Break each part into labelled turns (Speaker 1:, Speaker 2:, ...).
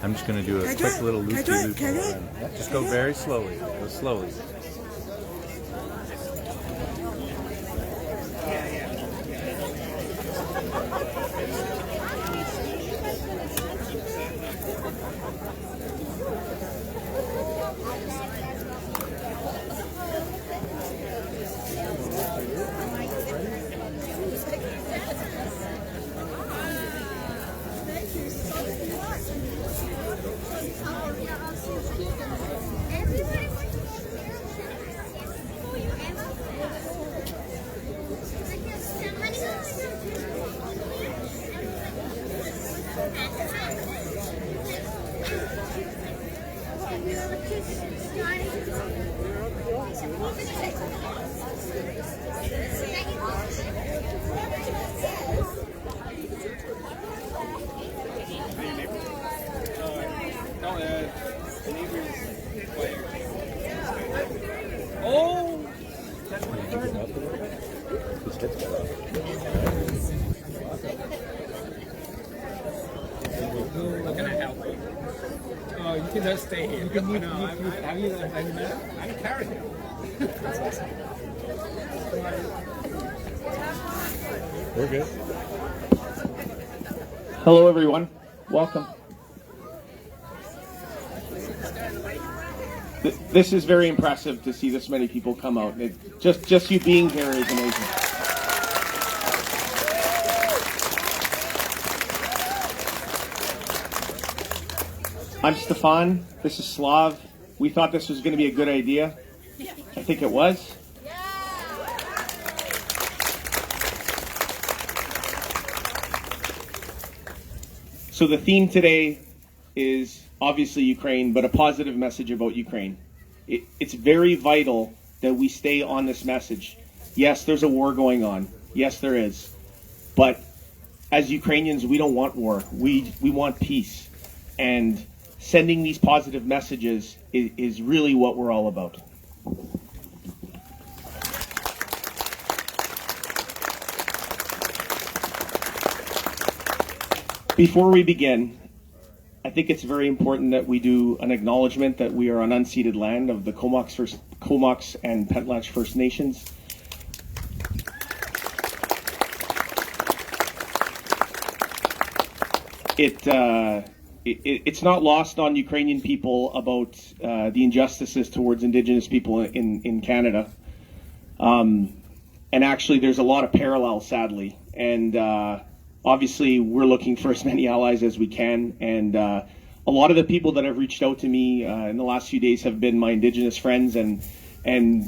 Speaker 1: I'm just going to do a quick little loop-de-loop. Just go very slowly. Go slowly.
Speaker 2: You can just stay here. You can move. I'm carrying you.
Speaker 1: We're good.
Speaker 3: Hello, everyone. Welcome. This is very impressive to see this many people come out. Just you being here is amazing. I'm Stefan. This is Slav. We thought this was going to be a good idea. I think it was. So the theme today is obviously Ukraine, but a positive message about Ukraine. It's very vital that we stay on this message. Yes, there's a war going on. Yes, there is. But as Ukrainians, we don't want war. We want peace. And sending these positive messages is really what we're all about. Before we begin, I think it's very important that we do an acknowledgement that we are on unceded land of the Comox and Pylypchuk First Nations. It's not lost on Ukrainian people about the injustices towards Indigenous people in Canada. And actually, there's a lot of parallels, sadly. And obviously, we're looking for as many allies as we can. And a lot of the people that have reached out to me in the last few days have been my Indigenous friends. And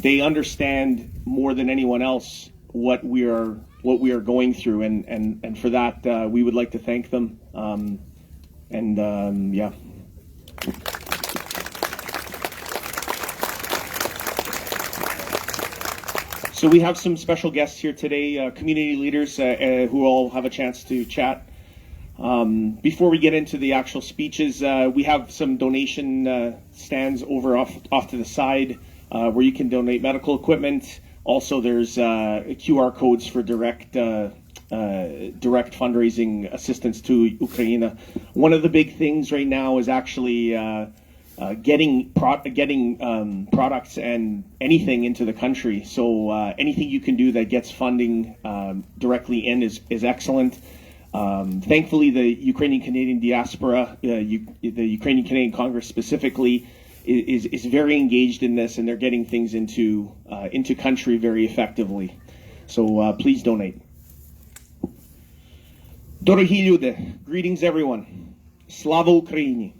Speaker 3: they understand more than anyone else what we are going through. And for that, we would like to thank them. Yeah. So we have some special guests here today, community leaders who all have a chance to chat. Before we get into the actual speeches, we have some donation stands over off to the side where you can donate medical equipment. Also, there's QR codes for direct fundraising assistance to Ukraine. One of the big things right now is actually getting products and anything into the country. So anything you can do that gets funding directly in is excellent. Thankfully, the Ukrainian-Canadian diaspora, the Ukrainian-Canadian Congress specifically, is very engaged in this, and they're getting things into country very effectively. So please donate. Дорогі люди, greetings everyone. Slava Ukraini.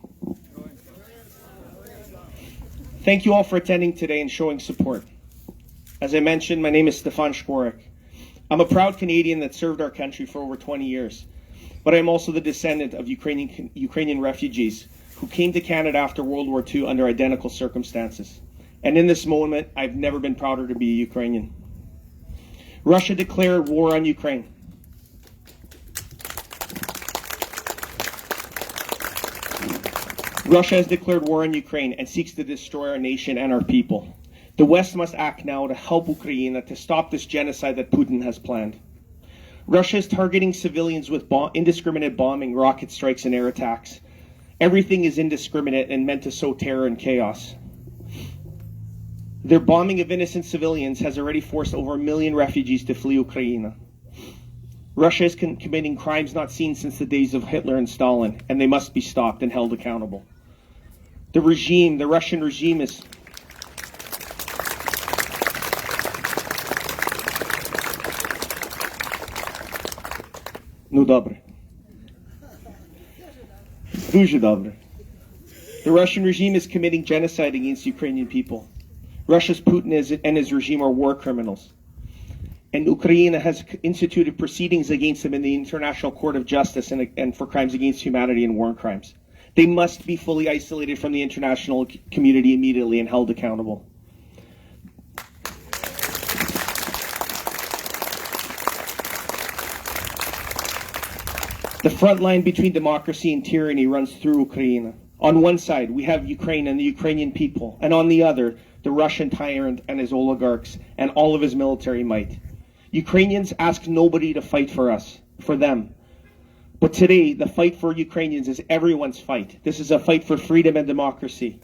Speaker 3: Thank you all for attending today and showing support. As I mentioned, my name is Stefan Szkwarek. I'm a proud Canadian that served our country for over 20 years, but I'm also the descendant of Ukrainian refugees who came to Canada after World War II under identical circumstances. And in this moment, I've never been prouder to be a Ukrainian. Russia declared war on Ukraine. Russia has declared war on Ukraine and seeks to destroy our nation and our people. The West must act now to help Ukraine to stop this genocide that Putin has planned. Russia is targeting civilians with indiscriminate bombing, rocket strikes, and air attacks. Everything is indiscriminate and meant to sow terror and chaos. Their bombing of innocent civilians has already forced over 1 million refugees to flee Ukraine. Russia is committing crimes not seen since the days of Hitler and Stalin, and they must be stopped and held accountable. The Russian regime is... No dobre. Дуже dobre. The Russian regime is committing genocide against Ukrainian people. Russia's Putin and his regime are war criminals. And Ukraine has instituted proceedings against them in the International Court of Justice and for crimes against humanity and war crimes. They must be fully isolated from the international community immediately and held accountable. The front line between democracy and tyranny runs through Ukraine. On one side, we have Ukraine and the Ukrainian people, and on the other, the Russian tyrant and his oligarchs and all of his military might. Ukrainians ask nobody to fight for them. But today, the fight for Ukrainians is everyone's fight. This is a fight for freedom and democracy.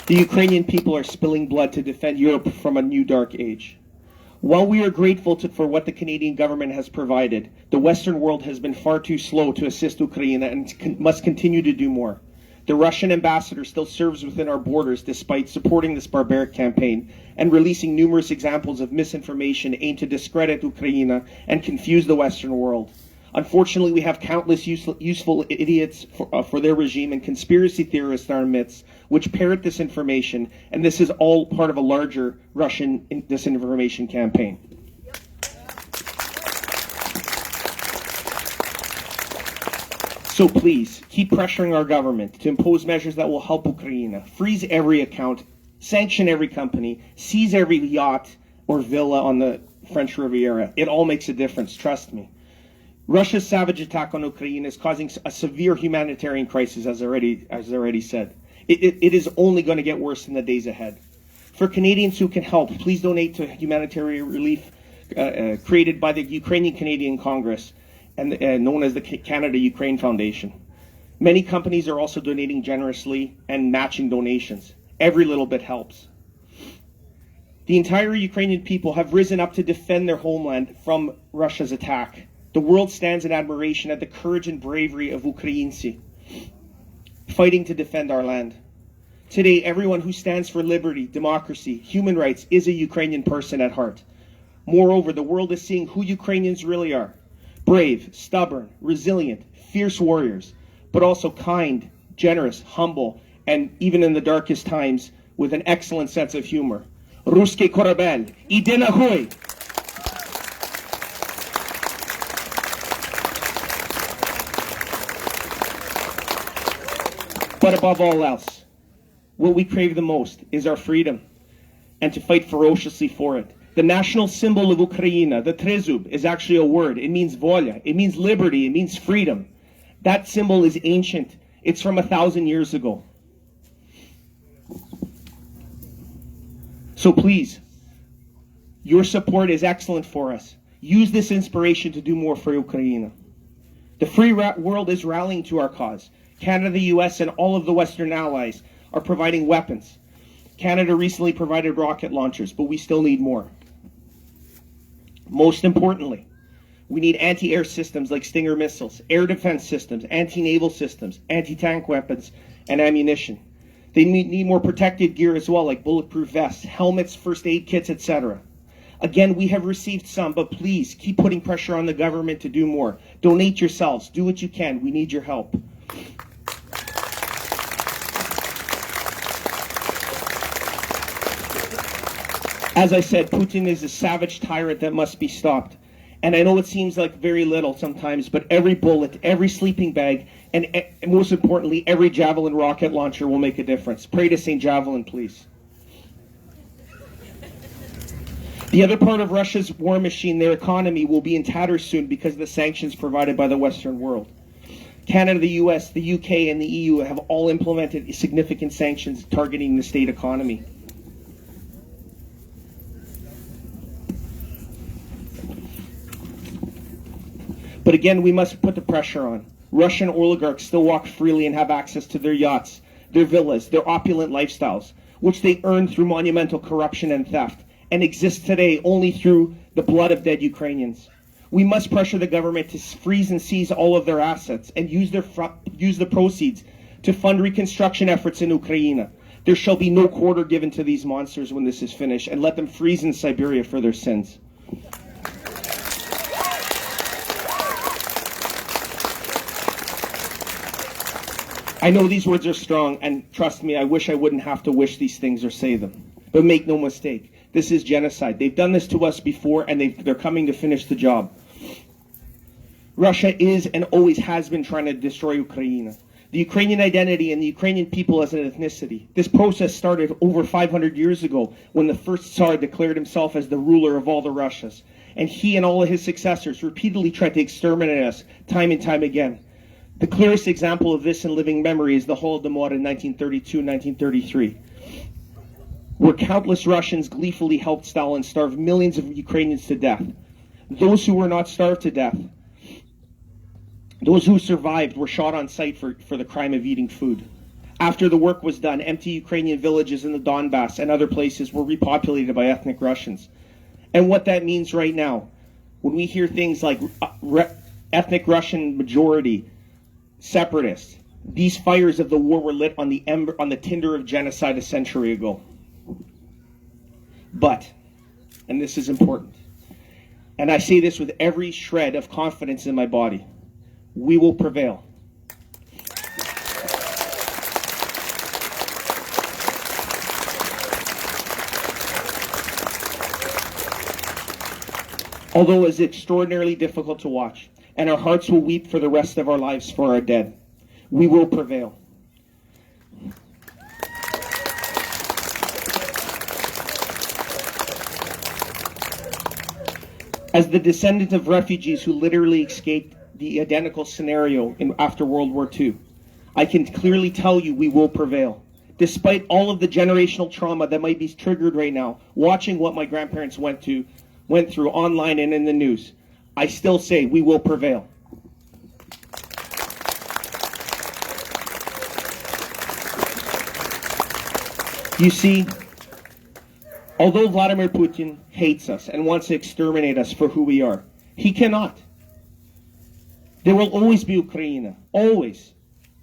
Speaker 3: The Ukrainian people are spilling blood to defend Europe from a new dark age. While we are grateful for what the Canadian government has provided, the Western world has been far too slow to assist Ukraine and must continue to do more. The Russian ambassador still serves within our borders despite supporting this barbaric campaign and releasing numerous examples of misinformation aimed to discredit Ukraine and confuse the Western world. Unfortunately, we have countless useful idiots for their regime and conspiracy theorists in our midst, which parrot this information, and this is all part of a larger Russian disinformation campaign. So please, keep pressuring our government to impose measures that will help Ukraine, freeze every account, sanction every company, seize every yacht or villa on the French Riviera. It all makes a difference, trust me. Russia's savage attack on Ukraine is causing a severe humanitarian crisis, as already said. It is only going to get worse in the days ahead. For Canadians who can help, please donate to humanitarian relief created by the Ukrainian Canadian Congress and known as the Canada-Ukraine Foundation. Many companies are also donating generously and matching donations. Every little bit helps. The entire Ukrainian people have risen up to defend their homeland from Russia's attack. The world stands in admiration at the courage and bravery of Ukrainci, fighting to defend our land. Today, everyone who stands for liberty, democracy, human rights is a Ukrainian person at heart. Moreover, the world is seeing who Ukrainians really are. Brave, stubborn, resilient, fierce warriors, but also kind, generous, humble, and even in the darkest times, with an excellent sense of humor. Ruski korabel, ide nahoy! But above all else, what we crave the most is our freedom, and to fight ferociously for it. The national symbol of Ukraine, the trezub, is actually a word. It means volia. It means liberty. It means freedom. That symbol is ancient. It's from 1,000 years ago. So please, your support is excellent for us. Use this inspiration to do more for Ukraine. The free world is rallying to our cause. Canada, the US, and all of the Western allies are providing weapons. Canada recently provided rocket launchers, but we still need more. Most importantly, we need anti-air systems like Stinger missiles, air defense systems, anti-naval systems, anti-tank weapons, and ammunition. They need more protective gear as well, like bulletproof vests, helmets, first aid kits, etc. Again, we have received some, but please keep putting pressure on the government to do more. Donate yourselves. Do what you can. We need your help. As I said, Putin is a savage tyrant that must be stopped. And I know it seems like very little sometimes, but every bullet, every sleeping bag, and most importantly, every Javelin rocket launcher will make a difference. Pray to St. Javelin, please. The other part of Russia's war machine, their economy, will be in tatters soon because of the sanctions provided by the Western world. Canada, the US, the UK, and the EU have all implemented significant sanctions targeting the state economy. But again, we must put the pressure on. Russian oligarchs still walk freely and have access to their yachts, their villas, their opulent lifestyles, which they earned through monumental corruption and theft, and exist today only through the blood of dead Ukrainians. We must pressure the government to freeze and seize all of their assets and use the proceeds to fund reconstruction efforts in Ukraine. There shall be no quarter given to these monsters when this is finished, and let them freeze in Siberia for their sins. I know these words are strong, and trust me, I wish I wouldn't have to wish these things or say them. But make no mistake, this is genocide. They've done this to us before, and they're coming to finish the job. Russia is and always has been trying to destroy Ukraine, the Ukrainian identity and the Ukrainian people as an ethnicity. This process started over 500 years ago when the first Tsar declared himself as the ruler of all the Russias. And he and all of his successors repeatedly tried to exterminate us time and time again. The clearest example of this in living memory is the Holodomor in 1932-1933, where countless Russians gleefully helped Stalin starve millions of Ukrainians to death. Those who were not starved to death, those who survived, were shot on sight for the crime of eating food. After the work was done, empty Ukrainian villages in the Donbass and other places were repopulated by ethnic Russians. And what that means right now, when we hear things like ethnic Russian majority, separatists, these fires of the war were lit on the tinder of genocide a century ago. But, and this is important, and I say this with every shred of confidence in my body, we will prevail. Although it is extraordinarily difficult to watch, and our hearts will weep for the rest of our lives for our dead, we will prevail. As the descendant of refugees who literally escaped the identical scenario after World War II, I can clearly tell you we will prevail. Despite all of the generational trauma that might be triggered right now, watching what my grandparents went through online and in the news, I still say we will prevail. You see, although Vladimir Putin hates us and wants to exterminate us for who we are, he cannot. There will always be Ukraine, always.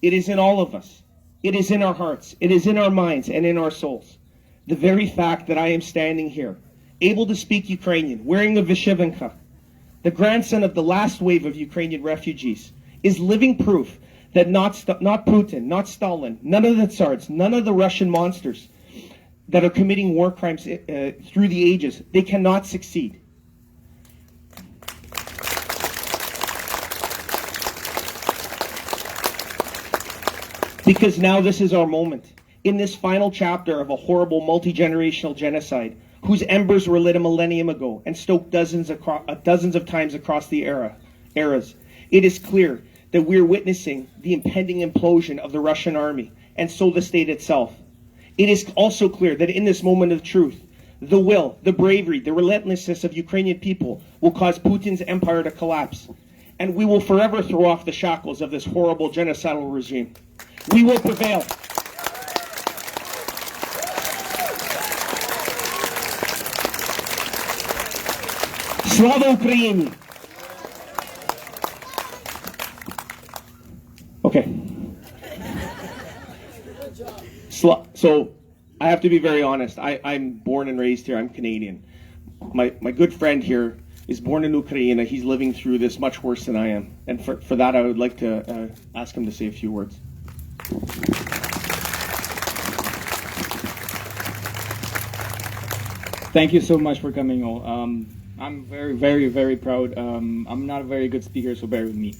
Speaker 3: It is in all of us. It is in our hearts. It is in our minds and in our souls. The very fact that I am standing here, able to speak Ukrainian, wearing a Vyshyvanka, the grandson of the last wave of Ukrainian refugees, is living proof that not Putin, not Stalin, none of the Tsars, none of the Russian monsters that are committing war crimes through the ages, they cannot succeed. Because now this is our moment. In this final chapter of a horrible multi-generational genocide, whose embers were lit a millennium ago and stoked dozens of times across the eras, it is clear that we are witnessing the impending implosion of the Russian army, and so the state itself. It is also clear that in this moment of truth, the will, the bravery, the relentlessness of Ukrainian people will cause Putin's empire to collapse, and we will forever throw off the shackles of this horrible genocidal regime. We will prevail. Slava Ukraini! Okay. So, I have to be very honest. I'm born and raised here. I'm Canadian. My good friend here is born in Ukraine. He's living through this much worse than I am. And for that, I would like to ask him to say a few words.
Speaker 4: Thank you so much for coming all. I'm very, very, very proud. I'm not a very good speaker, so bear with me.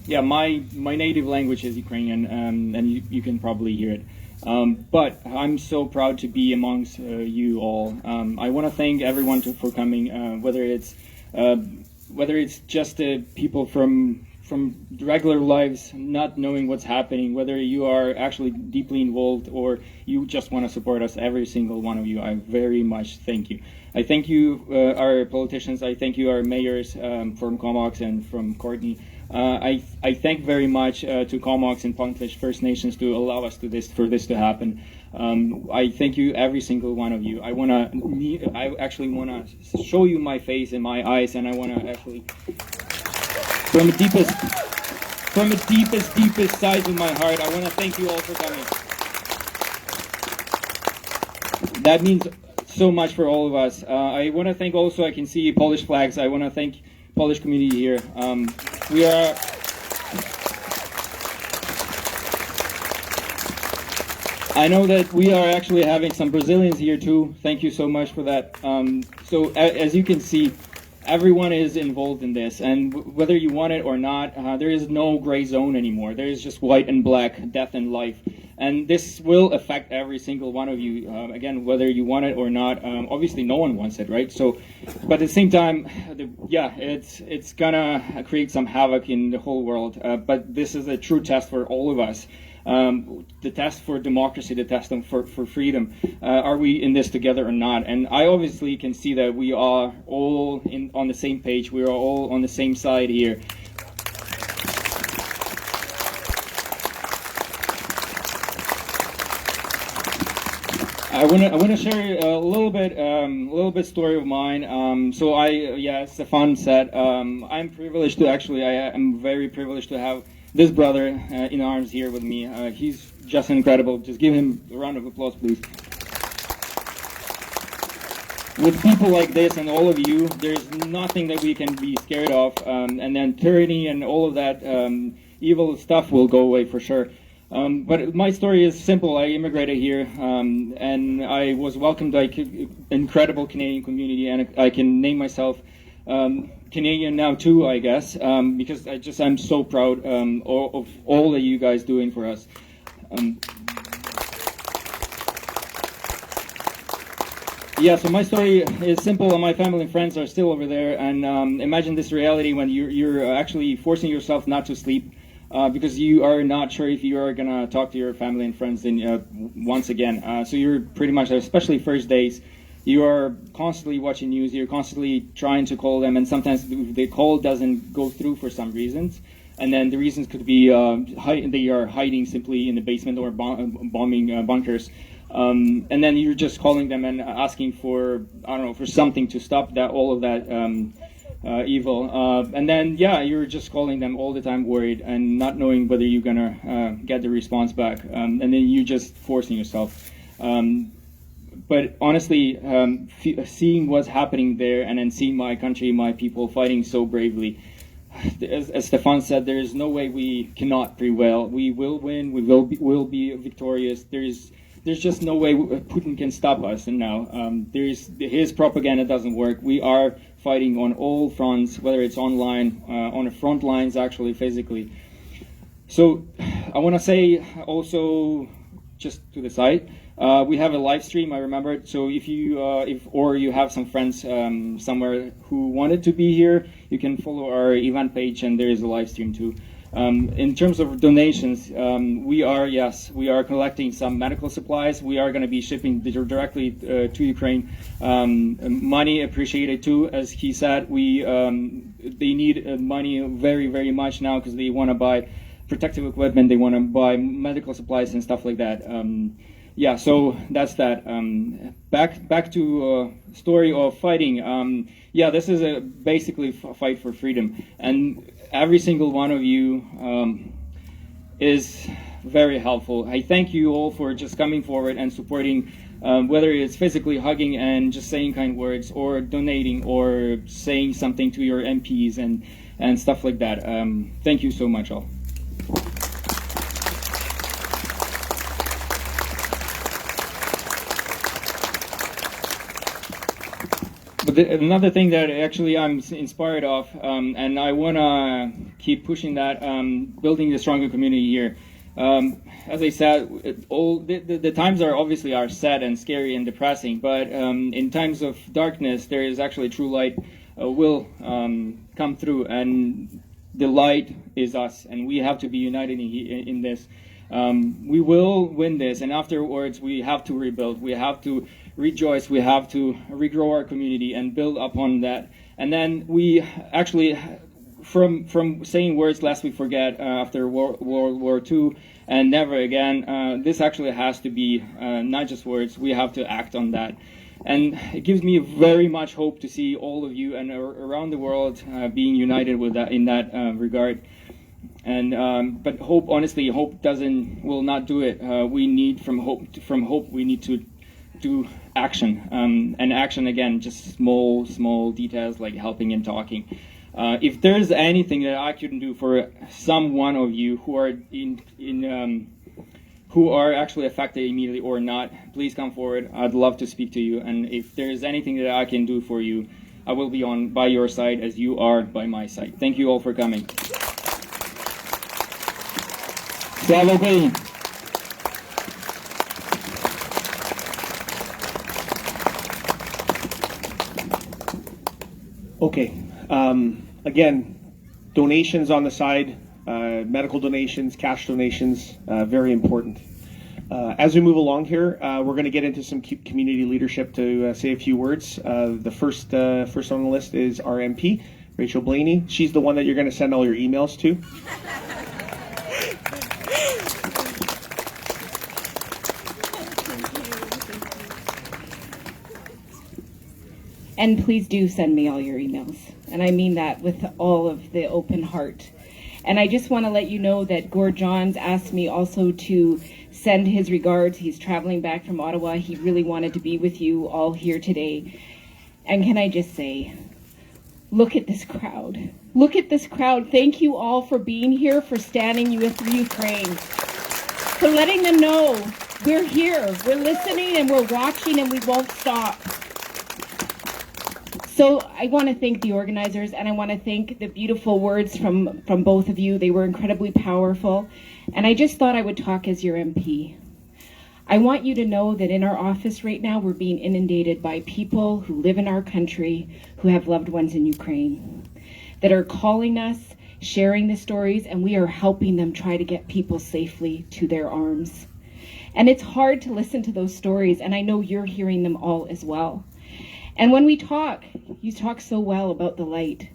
Speaker 4: Yeah, my native language is Ukrainian, and you can probably hear it. But I'm so proud to be amongst you all. I want to thank everyone for coming, whether it's just the people from from regular lives, not knowing what's happening, whether you are actually deeply involved or you just want to support us, every single one of you, I very much thank you. I thank you, our politicians. I thank you, our mayors from Comox and from Courtney. I thank very much to Comox and Puntfish First Nations to allow us for this to happen. I thank you, every single one of you. I actually wanna show you my face and my eyes, and I wanna actually, from the deepest sides of my heart, I wanna thank you all for coming. That means so much for all of us. I wanna thank also, I can see Polish flags. I wanna thank Polish community here. I know that we are actually having some Brazilians here too. Thank you so much for that. So as you can see, everyone is involved in this, and whether you want it or not, there is no gray zone anymore. There is just white and black, death and life. And this will affect every single one of you, again, whether you want it or not. Obviously, no one wants it, right? So, but at the same time, it's gonna create some havoc in the whole world. But this is a true test for all of us. The test for democracy, the test for freedom. Are we in this together or not? And I obviously can see that we are all on the same page. We are all on the same side here. I want to share a little bit story of mine. So Stefan said, I'm privileged to I am very privileged to have this brother in arms here with me. He's just incredible. Just give him a round of applause, please. With people like this and all of you, there's nothing that we can be scared of. And then tyranny and all of that evil stuff will go away for sure. But my story is simple. I immigrated here, and I was welcomed by incredible Canadian community, and I can name myself Canadian now too, I guess, because I'm so proud of all that you guys doing for us. So my story is simple, and my family and friends are still over there. And imagine this reality when you're actually forcing yourself not to sleep. Because you are not sure if you are going to talk to your family and friends once again. So you're pretty much, especially first days, you are constantly watching news, you're constantly trying to call them, and sometimes the call doesn't go through for some reasons. And then the reasons could be they are hiding simply in the basement or bombing bunkers. And then you're just calling them and asking for, for something to stop all of that evil, and then you're just calling them all the time, worried and not knowing whether you're gonna get the response back, and then you're just forcing yourself. But honestly, seeing what's happening there, and then seeing my country, my people fighting so bravely, as Stefan said, there is no way we cannot prevail. We will win. We will be victorious. There's just no way Putin can stop us. And now his propaganda doesn't work. We are fighting on all fronts, whether it's online, on the front lines, actually physically. So I want to say also, just to the side, we have a live stream. I remembered. So if you have some friends somewhere who wanted to be here, you can follow our event page, and there is a live stream too. In terms of donations, we are collecting some medical supplies. We are going to be shipping directly to Ukraine. Money appreciated too, as he said. They need money very, very much now because they want to buy protective equipment. They want to buy medical supplies and stuff like that. So that's that. Back to story of fighting. This is basically a fight for freedom, and every single one of you is very helpful. I thank you all for just coming forward and supporting, whether it's physically hugging and just saying kind words, or donating, or saying something to your MPs and stuff like that. Thank you so much, all. But another thing that actually I'm inspired of, and I want to keep pushing that, building a stronger community here. As I said, all the times are sad and scary and depressing, but in times of darkness, there is actually true light will come through. And the light is us, and we have to be united in this. We will win this, and afterwards we have to rebuild. We have to rejoice. We have to regrow our community and build upon that. And then we actually, from saying words lest we forget after World War II and never again, this actually has to be not just words. We have to act on that. And it gives me very much hope to see all of you and around the world being united with that in that regard. And but hope, honestly, hope will not do it. We need from hope. We need to do action. And action, again, just small details like helping and talking. If there's anything that I can do for some one of you who are who are actually affected immediately or not, please come forward. I'd love to speak to you. And if there's anything that I can do for you, I will be by your side as you are by my side. Thank you all for coming. Slava Ukraini!
Speaker 3: Okay. Again, donations on the side, medical donations, cash donations, very important. As we move along here, we're going to get into some community leadership to say a few words. The first on the list is our MP, Rachel Blaney. She's the one that you're going to send all your emails to.
Speaker 5: And please do send me all your emails. And I mean that with all of the open heart. And I just want to let you know that Gord Johns asked me also to send his regards. He's traveling back from Ottawa. He really wanted to be with you all here today. And can I just say, look at this crowd. Look at this crowd. Thank you all for being here, for standing with Ukraine, for letting them know we're here, we're listening, and we're watching, and we won't stop. So I want to thank the organizers, and I want to thank the beautiful words from both of you. They were incredibly powerful. And I just thought I would talk as your MP. I want you to know that in our office right now, we're being inundated by people who live in our country, who have loved ones in Ukraine, that are calling us, sharing the stories, and we are helping them try to get people safely to their arms. And it's hard to listen to those stories, and I know you're hearing them all as well. And when we talk, you talk so well about the light.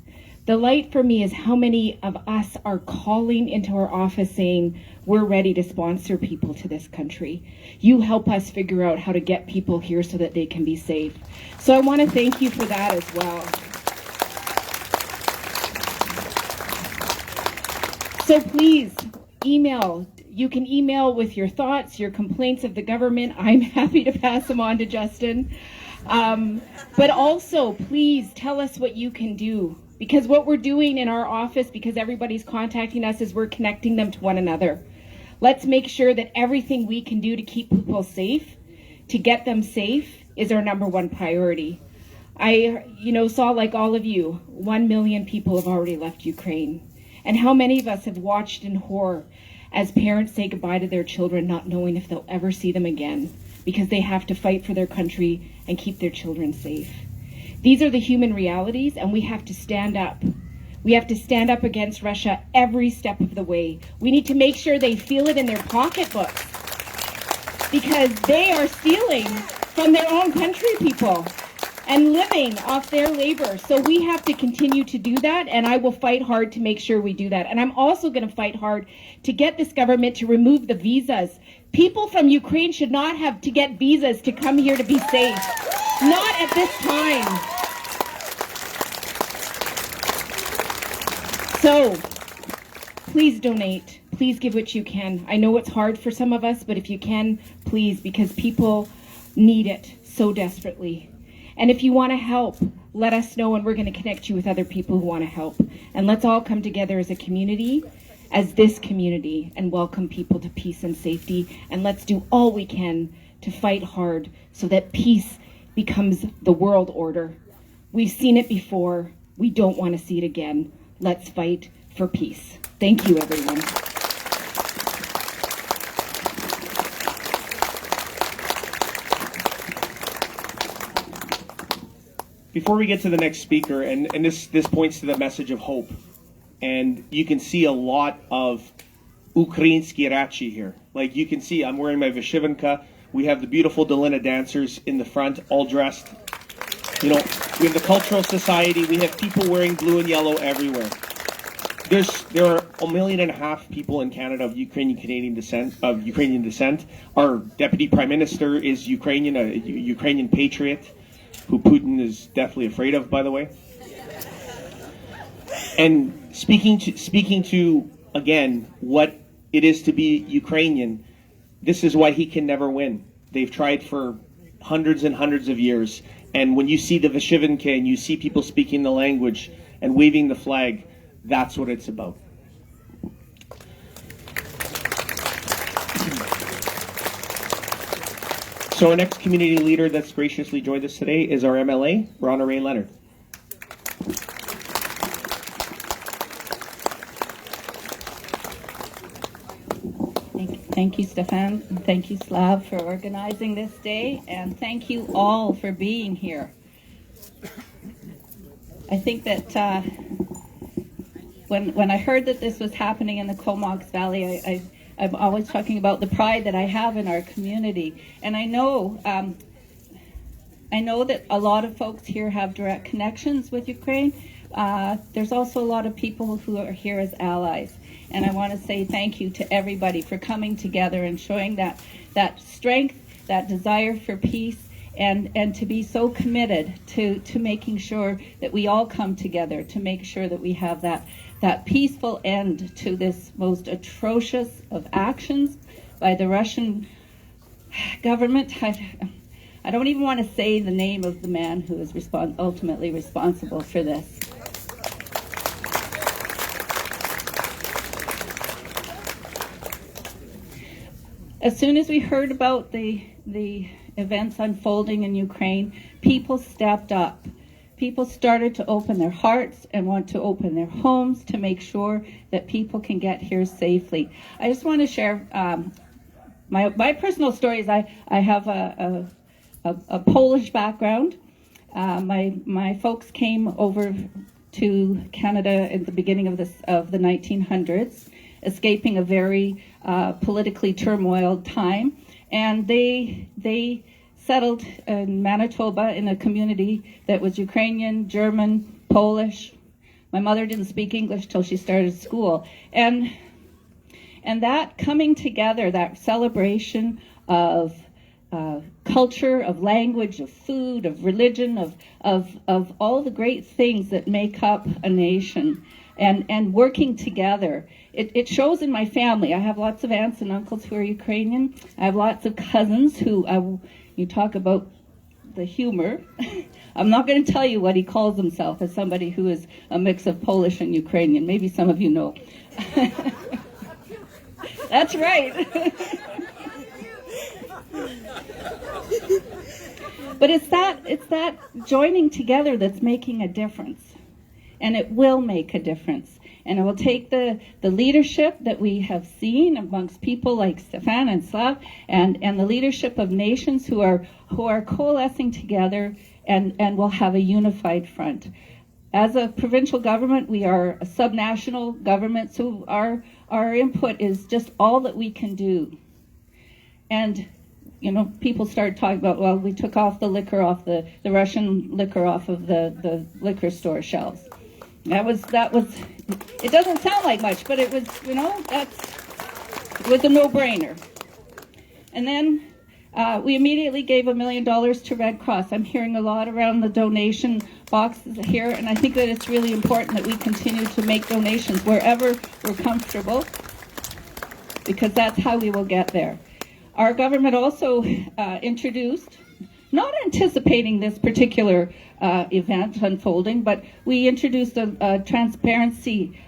Speaker 5: The light for me is how many of us are calling into our office saying, we're ready to sponsor people to this country. You help us figure out how to get people here so that they can be safe. So I want to thank you for that as well. So please, email. You can email with your thoughts, your complaints of the government. I'm happy to pass them on to Justin. But also, please tell us what you can do. Because what we're doing in our office, because everybody's contacting us, is we're connecting them to one another. Let's make sure that everything we can do to keep people safe, to get them safe, is our #1 priority. I, saw, like all of you, 1 million people have already left Ukraine. And how many of us have watched in horror as parents say goodbye to their children, not knowing if they'll ever see them again, because they have to fight for their country and keep their children safe. These are the human realities, and we have to stand up. We have to stand up against Russia every step of the way. We need to make sure they feel it in their pocketbooks, because they are stealing from their own country people and living off their labor. So we have to continue to do that, and I will fight hard to make sure we do that. And I'm also going to fight hard to get this government to remove the visas. People from Ukraine should not have to get visas to come here to be safe. Not at this time. So, please donate. Please give what you can. I know it's hard for some of us, but if you can, please, because people need it so desperately. And if you want to help, let us know, and we're going to connect you with other people who want to help. And let's all come together as a community, as this community, and welcome people to peace and safety. And let's do all we can to fight hard so that peace becomes the world order. We've seen it before. We don't want to see it again. Let's fight for peace. Thank you, everyone.
Speaker 3: Before we get to the next speaker, and this points to the message of hope. and you can see a lot of Ukrainsky rachi here. Like you can see, I'm wearing my Vyshyvanka. We have the beautiful Dolina dancers in the front, all dressed. You know, we have the cultural society. We have people wearing blue and yellow everywhere. There are 1.5 million people in Canada of Ukrainian descent. Our deputy prime minister is Ukrainian, a Ukrainian patriot, who Putin is deathly afraid of, by the way. And speaking to again what it is to be Ukrainian, this is why he can never win. They've tried for hundreds and hundreds of years, and when you see the Vyshyvanka and you see people speaking the language and waving the flag, that's what it's about. So our next community leader that's graciously joined us today is our MLA, Ronda Leonard.
Speaker 5: Thank you, Stefan. And thank you, Slav, for organizing this day. And thank you all for being here. I think that when I heard that this was happening in the Comox Valley, I'm always talking about the pride that I have in our community. And I know that a lot of folks here have direct connections with Ukraine. There's also a lot of people who are here as allies. And I want to say thank you to everybody for coming together and showing that strength, that desire for peace, and to be so committed to making sure that we all come together to make sure that we have that peaceful end to this most atrocious of actions by the Russian government. I don't even want to say the name of the man who is ultimately responsible for this. As soon as we heard about the events unfolding in Ukraine, people stepped up. People started to open their hearts and want to open their homes to make sure that people can get here safely. I just want to share my personal stories. I have a Polish background. My folks came over to Canada at the beginning of the 1900s, escaping a very politically turmoiled time, and they settled in Manitoba in a community that was Ukrainian, German, Polish. My mother didn't speak English till she started school, and that coming together, that celebration of culture, of language, of food, of religion, of all the great things that make up a nation, and working together. It shows in my family. I have lots of aunts and uncles who are Ukrainian. I have lots of cousins who, you talk about the humor. I'm not going to tell you what he calls himself as somebody who is a mix of Polish and Ukrainian. Maybe some of you know. That's right. But it's that joining together that's making a difference. And it will make a difference. And it will take the leadership that we have seen amongst people like Stefan and Slav, and the leadership of nations who are coalescing together and will have a unified front. As a provincial government, we are a subnational government, so our input is just all that we can do. And people started talking about, well, we took off the liquor off the Russian liquor off of the liquor store shelves. That was. It doesn't sound like much, but it was. It was a no-brainer. And then we immediately gave $1 million to Red Cross. I'm hearing a lot around the donation boxes here, and I think that it's really important that we continue to make donations wherever we're comfortable, because that's how we will get there. Our government also introduced, not anticipating this particular event unfolding, but we introduced a transparency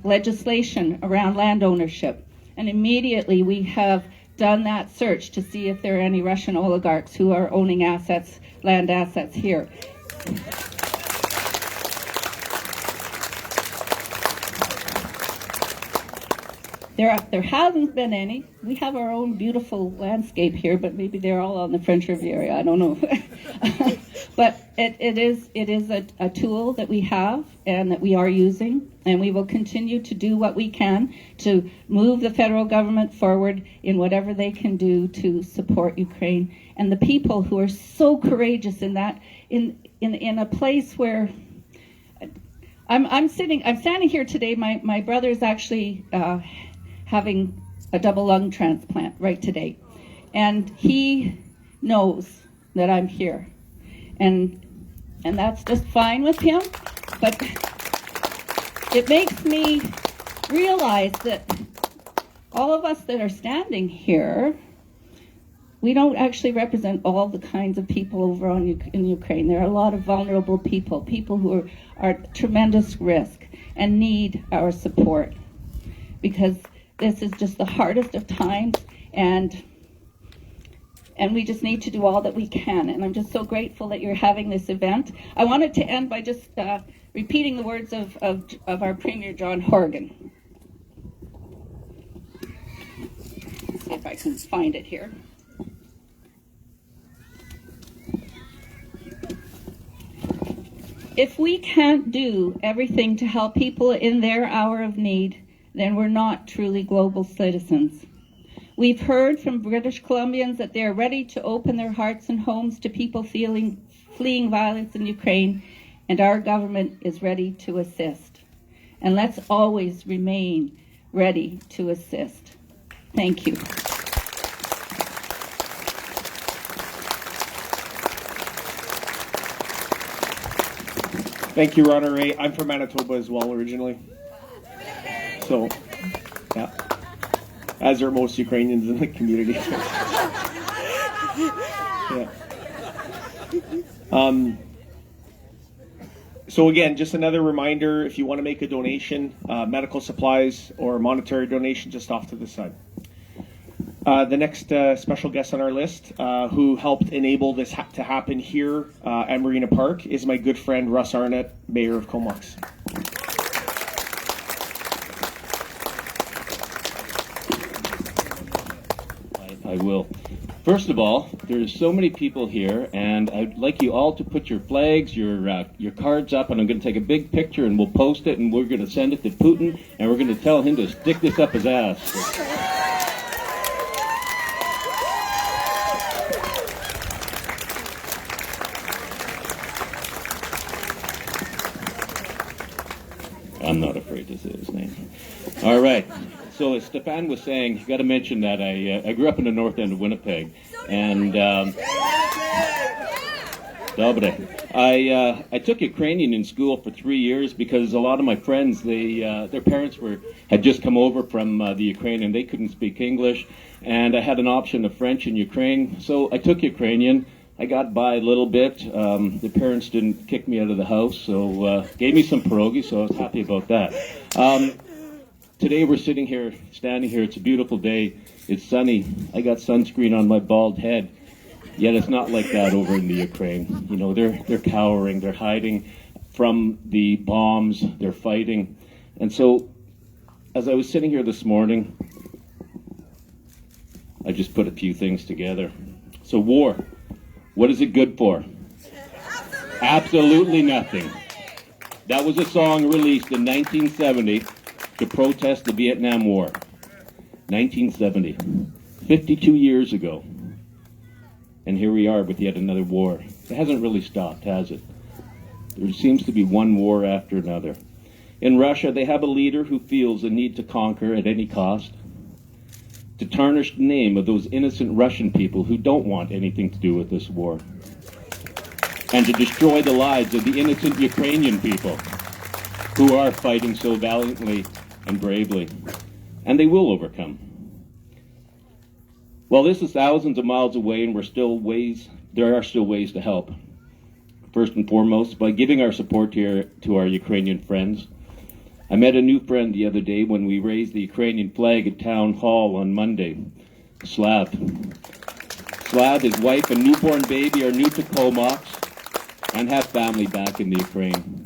Speaker 5: legislation around land ownership. And immediately we have done that search to see if there are any Russian oligarchs who are owning assets, land assets here.
Speaker 6: There hasn't been any. We have our own beautiful landscape here, but maybe they're all on the French Riviera. I don't know. But it is a tool that we have and that we are using, and we will continue to do what we can to move the federal government forward in whatever they can do to support Ukraine and the people who are so courageous in that in a place where I'm standing here today. My brother's actually having a double lung transplant right today, and he knows that I'm here, and that's just fine with him. But it makes me realize that all of us that are standing here, we don't actually represent all the kinds of people over in Ukraine. There are a lot of vulnerable people who are at tremendous risk and need our support, because this is just the hardest of times, and we just need to do all that we can. And I'm just so grateful that you're having this event. I wanted to end by just repeating the words of our Premier, John Horgan. Let's see if I can find it here. If we can't do everything to help people in their hour of need, then we're not truly global citizens. We've heard from British Columbians that they're ready to open their hearts and homes to people fleeing violence in Ukraine, and our government is ready to assist. And let's always remain ready to assist. Thank you.
Speaker 3: Thank you, Ronda Ray. I'm from Manitoba as well originally. So, yeah, as are most Ukrainians in the community. Yeah. So again, just another reminder, if you want to make a donation, medical supplies or monetary donation, just off to the side. The next special guest on our list, who helped enable this to happen here at Marina Park, is my good friend Russ Arnett, Mayor of Comox.
Speaker 7: I will. First of all, there's so many people here, and I'd like you all to put your flags, your cards up, and I'm going to take a big picture, and we'll post it, and we're going to send it to Putin, and we're going to tell him to stick this up his ass. I'm not afraid to say his name. All right. So as Stefan was saying, you got to mention that I grew up in the north end of Winnipeg, and I took Ukrainian in school for 3 years because a lot of my friends, their parents had just come over from the Ukraine and they couldn't speak English, and I had an option of French and Ukraine, so I took Ukrainian. I got by a little bit. The parents didn't kick me out of the house, so gave me some pierogi, so I was happy about that. Today we're standing here. It's a beautiful day. It's sunny. I got sunscreen on my bald head. Yet it's not like that over in the Ukraine. You know, they're cowering. They're hiding from the bombs. They're fighting. And so, as I was sitting here this morning, I just put a few things together. So war, what is it good for? Absolutely nothing. That was a song released in 1970 to protest the Vietnam War. 1970. 52 years ago. And here we are with yet another war. It hasn't really stopped, has it? There seems to be one war after another. In Russia, they have a leader who feels the need to conquer at any cost, to tarnish the name of those innocent Russian people who don't want anything to do with this war, and to destroy the lives of the innocent Ukrainian people who are fighting so valiantly and bravely, and they will overcome. Well, this is thousands of miles away, and there are still ways to help. First and foremost, by giving our support here to our Ukrainian friends. I met a new friend the other day when we raised the Ukrainian flag at Town Hall on Monday. Slav, his wife, and newborn baby are new to Comox and have family back in the Ukraine.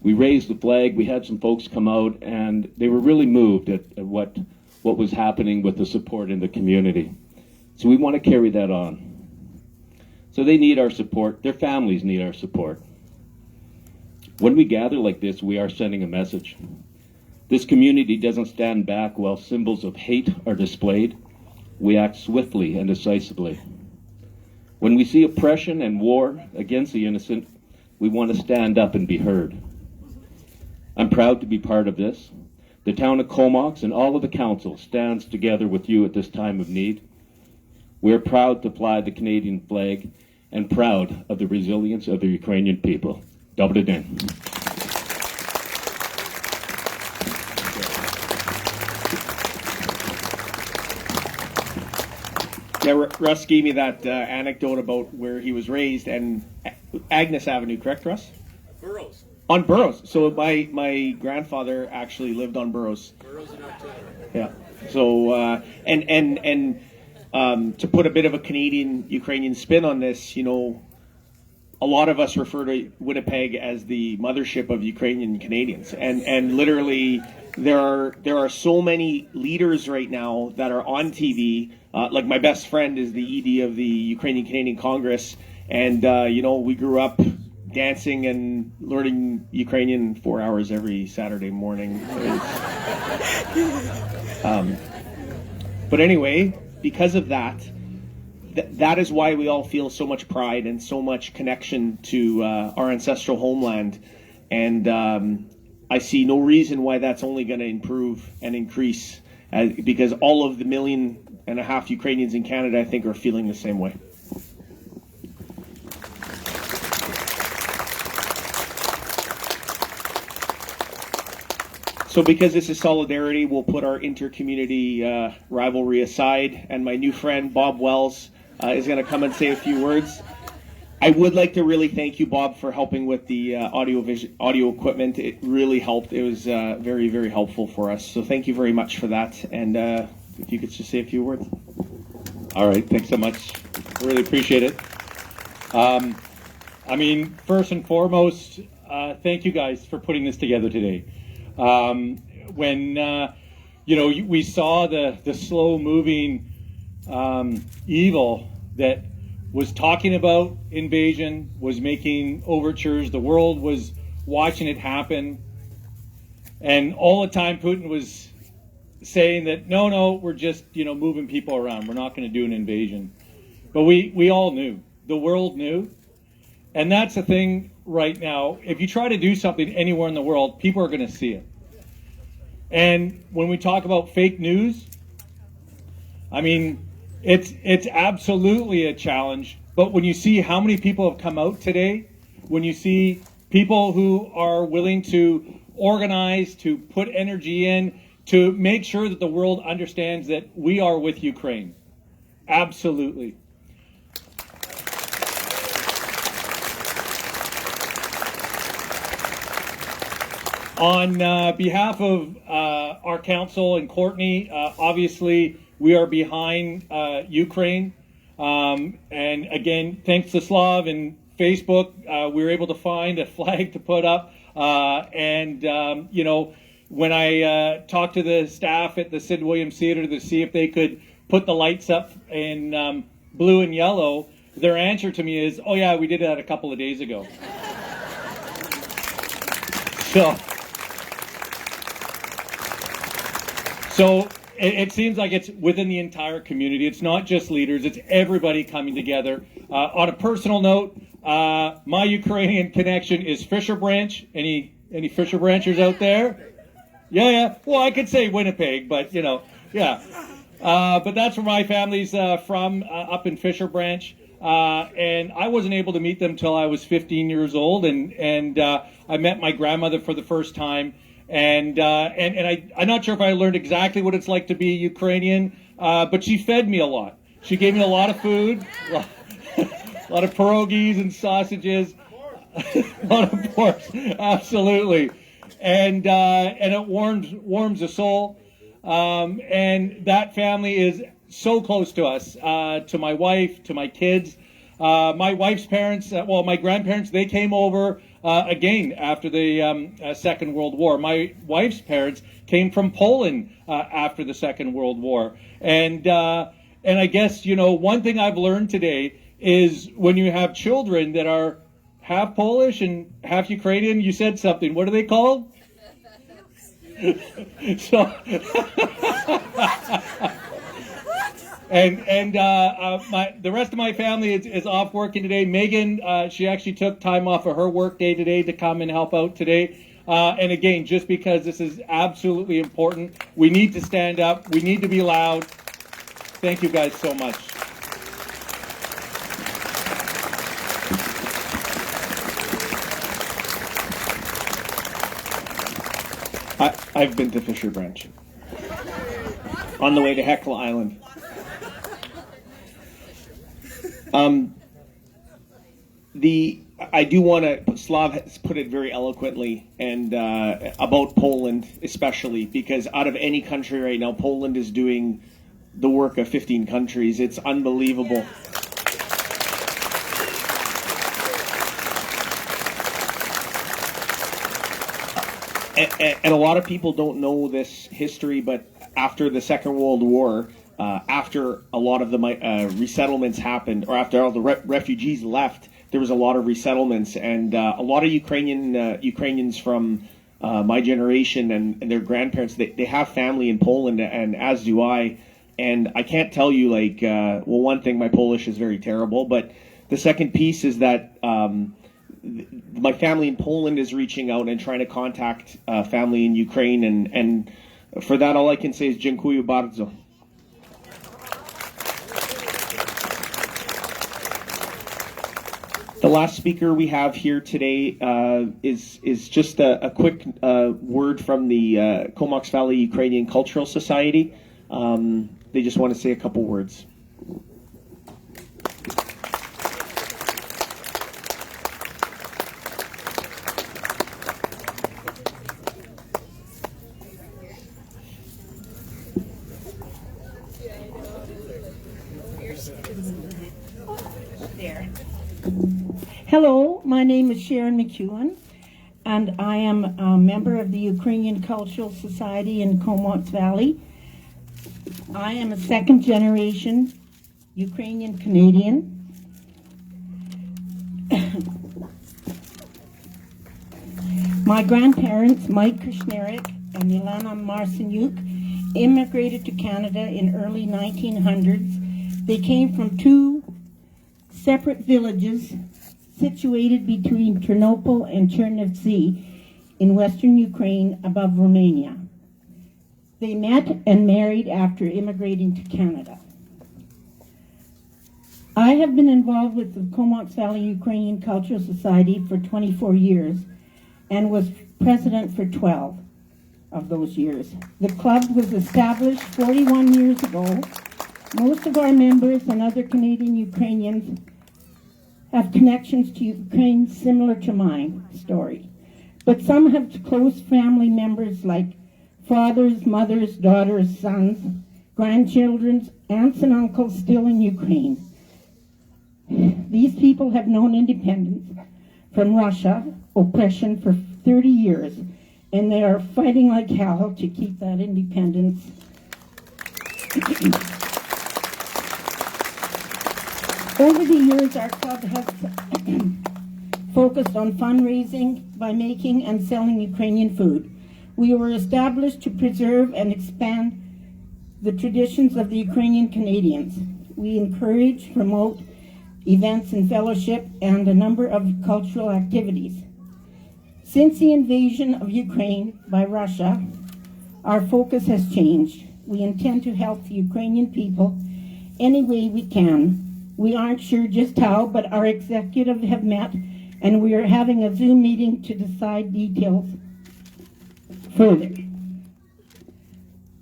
Speaker 7: We raised the flag. We had some folks come out, and they were really moved at what what was happening with the support in the community. So we want to carry that on. So they need our support. Their families need our support. When we gather like this, we are sending a message. This community doesn't stand back while symbols of hate are displayed. We act swiftly and decisively. When we see oppression and war against the innocent, we want to stand up and be heard. I'm proud to be part of this. The town of Comox and all of the council stands together with you at this time of need. We're proud to fly the Canadian flag and proud of the resilience of the Ukrainian people. Dobry den.
Speaker 3: Yeah, Russ gave me that anecdote about where he was raised, and Agnes Avenue, correct, Russ?
Speaker 2: Burroughs.
Speaker 3: On Burroughs. So my grandfather actually lived on Burroughs.
Speaker 2: Burroughs and Untitled.
Speaker 3: Yeah. So to put a bit of a Canadian-Ukrainian spin on this, you know, a lot of us refer to Winnipeg as the mothership of Ukrainian Canadians, and literally there are so many leaders right now that are on TV. Like my best friend is the ED of the Ukrainian Canadian Congress, and you know, we grew up dancing and learning Ukrainian 4 hours every Saturday morning. But anyway, because of that. That is why we all feel so much pride and so much connection to our ancestral homeland. And I see no reason why that's only going to improve and increase, because all of the 1.5 million Ukrainians in Canada, I think, are feeling the same way. So because this is solidarity, we'll put our inter-community rivalry aside, and my new friend, Bob Wells, is going to come and say a few words. I would like to really thank you, Bob, for helping with the audio equipment. It really helped. It was very, very helpful for us. So thank you very much for that. And if you could just say a few words.
Speaker 8: All right. Thanks so much. Really appreciate it. I mean, first and foremost, thank you guys for putting this together today. When, you know, we saw the slow-moving evil that was talking about invasion, was making overtures. The world was watching it happen. And all the time Putin was saying that, no, we're just, you know, moving people around. We're not going to do an invasion. But we all knew. The world knew. And that's the thing right now. If you try to do something anywhere in the world, people are going to see it. And when we talk about fake news, I mean, it's absolutely a challenge. But when you see how many people have come out today, when you see people who are willing to organize, to put energy in, to make sure that the world understands that we are with Ukraine. Absolutely. On behalf of our council and Courtney, obviously we are behind Ukraine. And again, thanks to Slav and Facebook, we were able to find a flag to put up. You know, when I talked to the staff at the Sid Williams Theatre to see if they could put the lights up in blue and yellow, their answer to me is, oh yeah, we did that a couple of days ago. So it seems like it's within the entire community. It's not just leaders, it's everybody coming together. On a personal note, my Ukrainian connection is Fisher Branch. Any Fisher Branchers out there? Yeah. Well, I could say Winnipeg, but you know, yeah. But that's where my family's from, up in Fisher Branch. And I wasn't able to meet them till I was 15 years old, and I met my grandmother for the first time. And I'm not sure if I learned exactly what it's like to be Ukrainian, but she fed me a lot. She gave me a lot of food, a lot of pierogies and sausages, a lot of pork, absolutely. And it warms the soul. And that family is so close to us, to my wife, to my kids. My wife's parents, my grandparents, they came over again, after the Second World War. My wife's parents came from Poland after the Second World War. And I guess, one thing I've learned today is when you have children that are half Polish and half Ukrainian, you said something. What are they called? So, the rest of my family is off working today. Megan, she actually took time off of her work day today to come and help out today. And again, just because this is absolutely important, we need to stand up. We need to be loud. Thank you guys so much.
Speaker 3: I've been to Fisher Branch on the way to Hecla Island. I do want to, Slav has put it very eloquently, and about Poland especially, because out of any country right now, Poland is doing the work of 15 countries. It's unbelievable. And a lot of people don't know this history, but after the Second World War, after a lot of the resettlements happened, or after all the refugees left, there was a lot of resettlements, and a lot of Ukrainians from my generation and their grandparents, they have family in Poland, and as do I. And I can't tell you, one thing, my Polish is very terrible, but the second piece is that my family in Poland is reaching out and trying to contact family in Ukraine, and for that, all I can say is dziękuję bardzo. The last speaker we have here today is just a quick word from the Comox Valley Ukrainian Cultural Society. They just want to say a couple words.
Speaker 9: Hello, my name is Sharon McEwen, and I am a member of the Ukrainian Cultural Society in Comox Valley. I am a second-generation Ukrainian Canadian. My grandparents, Mike Krishnarik and Milana Marcinyuk, immigrated to Canada in early 1900s. They came from two separate villages situated between Ternopil and Chernivtsi in western Ukraine above Romania. They met and married after immigrating to Canada. I have been involved with the Comox Valley Ukrainian Cultural Society for 24 years and was president for 12 of those years. The club was established 41 years ago. Most of our members and other Canadian Ukrainians have connections to Ukraine similar to my story. But some have close family members like fathers, mothers, daughters, sons, grandchildren, aunts and uncles still in Ukraine. These people have known independence from Russia, oppression for 30 years, and they are fighting like hell to keep that independence. Over the years, our club has focused on fundraising by making and selling Ukrainian food. We were established to preserve and expand the traditions of the Ukrainian Canadians. We encourage, promote events and fellowship and a number of cultural activities. Since the invasion of Ukraine by Russia, our focus has changed. We intend to help the Ukrainian people any way we can. We aren't sure just how, but our executive have met, and we are having a Zoom meeting to decide details further.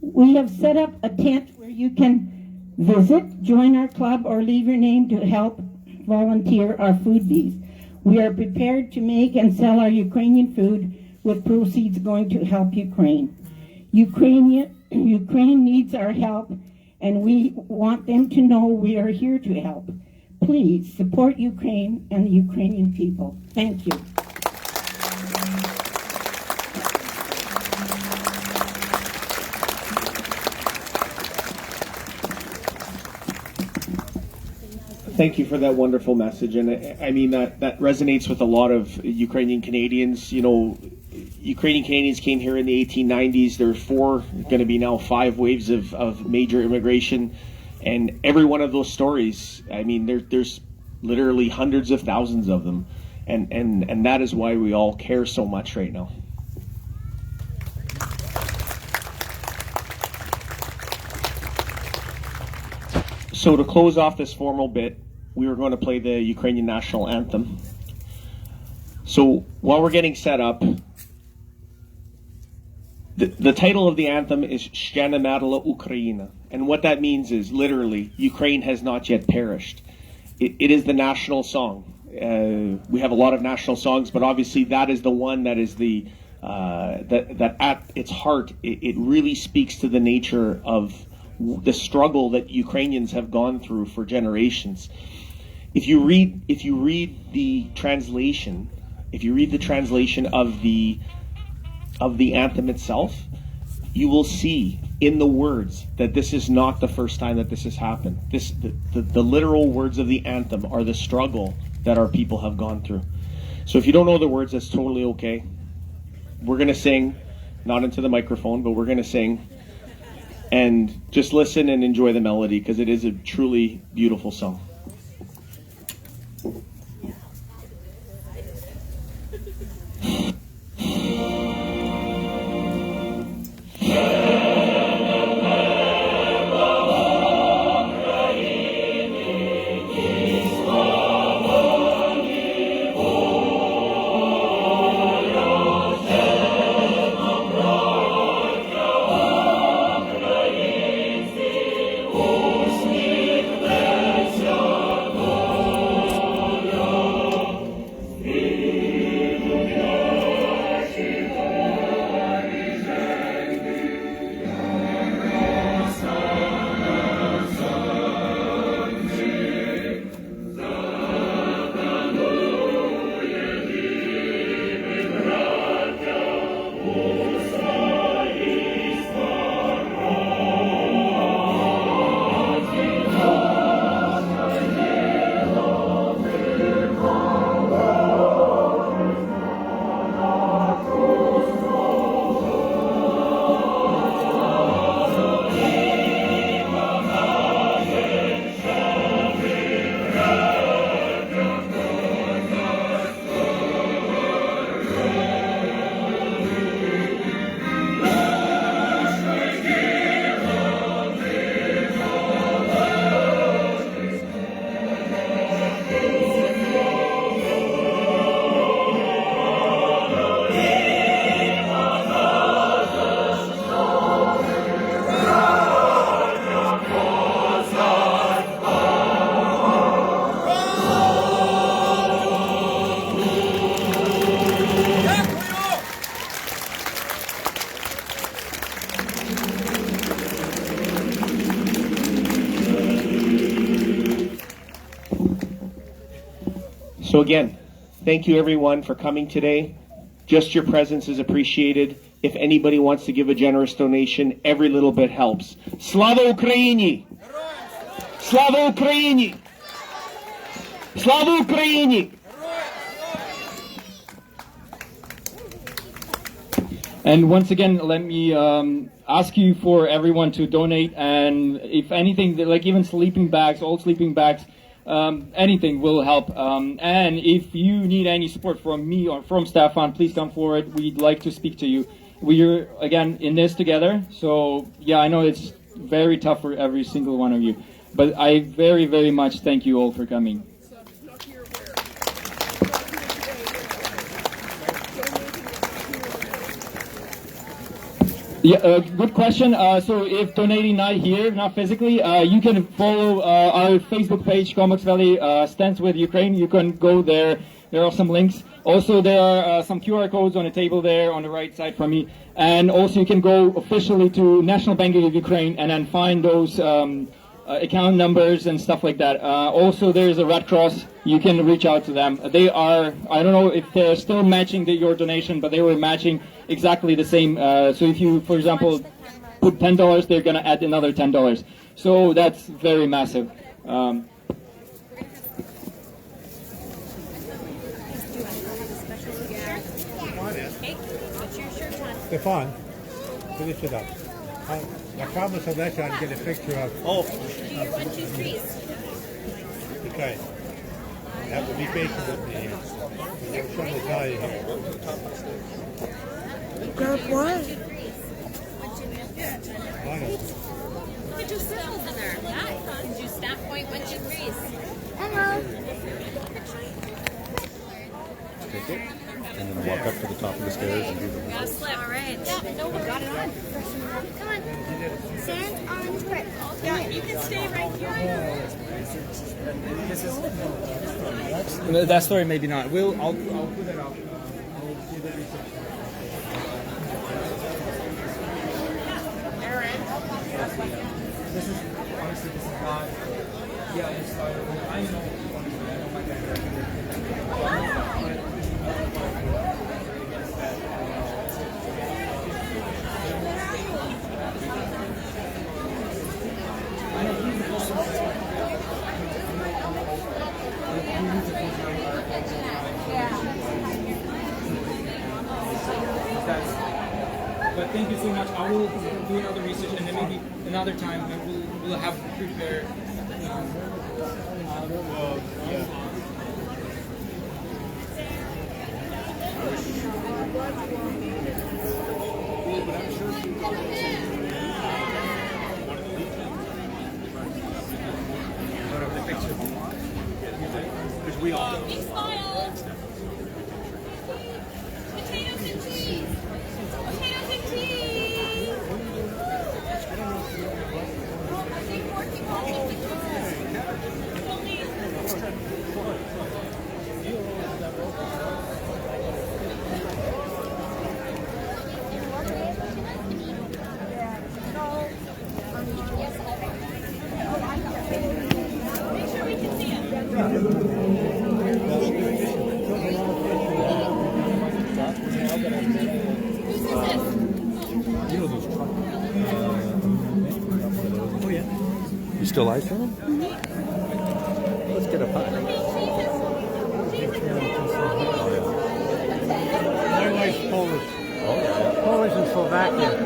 Speaker 9: We have set up a tent where you can visit, join our club, or leave your name to help volunteer our food fees. We are prepared to make and sell our Ukrainian food with proceeds going to help Ukraine. Ukraine needs our help, and we want them to know we are here to help. Please support Ukraine and the Ukrainian people. Thank you.
Speaker 3: thank you for that wonderful message. And I mean, that resonates with a lot of Ukrainian Canadians. You know, Ukrainian Canadians came here in the 1890s. There were going to be now 5 waves of major immigration. And every one of those stories, I mean, there's literally hundreds of thousands of them. And that is why we all care so much right now. So to close off this formal bit, we were going to play the Ukrainian national anthem. So while we're getting set up, the title of the anthem is Ще не мерла Україна. And what that means is literally, Ukraine has not yet perished. It is the national song. We have a lot of national songs, but obviously that is the one that is that at its heart, it really speaks to the nature of the struggle that Ukrainians have gone through for generations. If you read the translation, of the anthem itself, you will see in the words that this is not the first time that this has happened. The literal words of the anthem are the struggle that our people have gone through. So if you don't know the words, that's totally okay. We're going to sing, not into the microphone, but we're going to sing. And just listen and enjoy the melody, because it is a truly beautiful song. So again, thank you everyone for coming today. Just your presence is appreciated. If anybody wants to give a generous donation, every little bit helps. Slava Ukraini! Slava Ukraini! Slava Ukraini!
Speaker 4: And once again, let me ask you for everyone to donate, and if anything, like even sleeping bags, old sleeping bags, anything will help. And if you need any support from me or from Stefan, please come forward. We'd like to speak to you. We're, again, in this together. So, yeah, I know it's very tough for every single one of you. But I very, very much thank you all for coming. Yeah, good question. So if donating not here, not physically, you can follow our Facebook page, Comox Valley Stands with Ukraine. You can go there. There are some links. Also, there are some QR codes on the table there on the right side from me. And also, you can go officially to National Bank of Ukraine and then find those account numbers and stuff like that. Also, there's a Red Cross. You can reach out to them. They are, I don't know if they're still matching your donation, but they were matching exactly the same. So if you, for example, put $10, they're going to add another $10. So that's very massive.
Speaker 2: Stefan, finish it up. I promised Alesha I'd get a picture of.
Speaker 1: Oh.
Speaker 10: Do your 1, 2, 3s.
Speaker 2: Okay. You have to be patient with me here. I'm trying to tell you here.
Speaker 11: Grab what?
Speaker 10: You can do circles in there. Yeah, you can do snap point 1, 2, 3s.
Speaker 11: Hello.
Speaker 1: Take it. And then walk up to the top of the stairs and do the.
Speaker 10: Gotta slip. All right. Yeah, no, we got it on.
Speaker 11: Come on. Stand on square.
Speaker 10: Yeah, you can stay right here.
Speaker 4: That story maybe not. I'll put it up. This is honestly, this is not. Yeah, it's I know. Honestly, I don't like that. But thank you so much. I will do another research and then maybe another time and we'll have prepared.
Speaker 1: Because we all.
Speaker 10: Be smiled. Potatoes and cheese. Potatoes and cheese. I think working on it. Make sure we can see it.
Speaker 1: You know those truck. Oh yeah. You still ice on them? Let's get a pie.
Speaker 2: My wife's Polish.
Speaker 1: Oh yeah.
Speaker 2: Polish and Slovakian.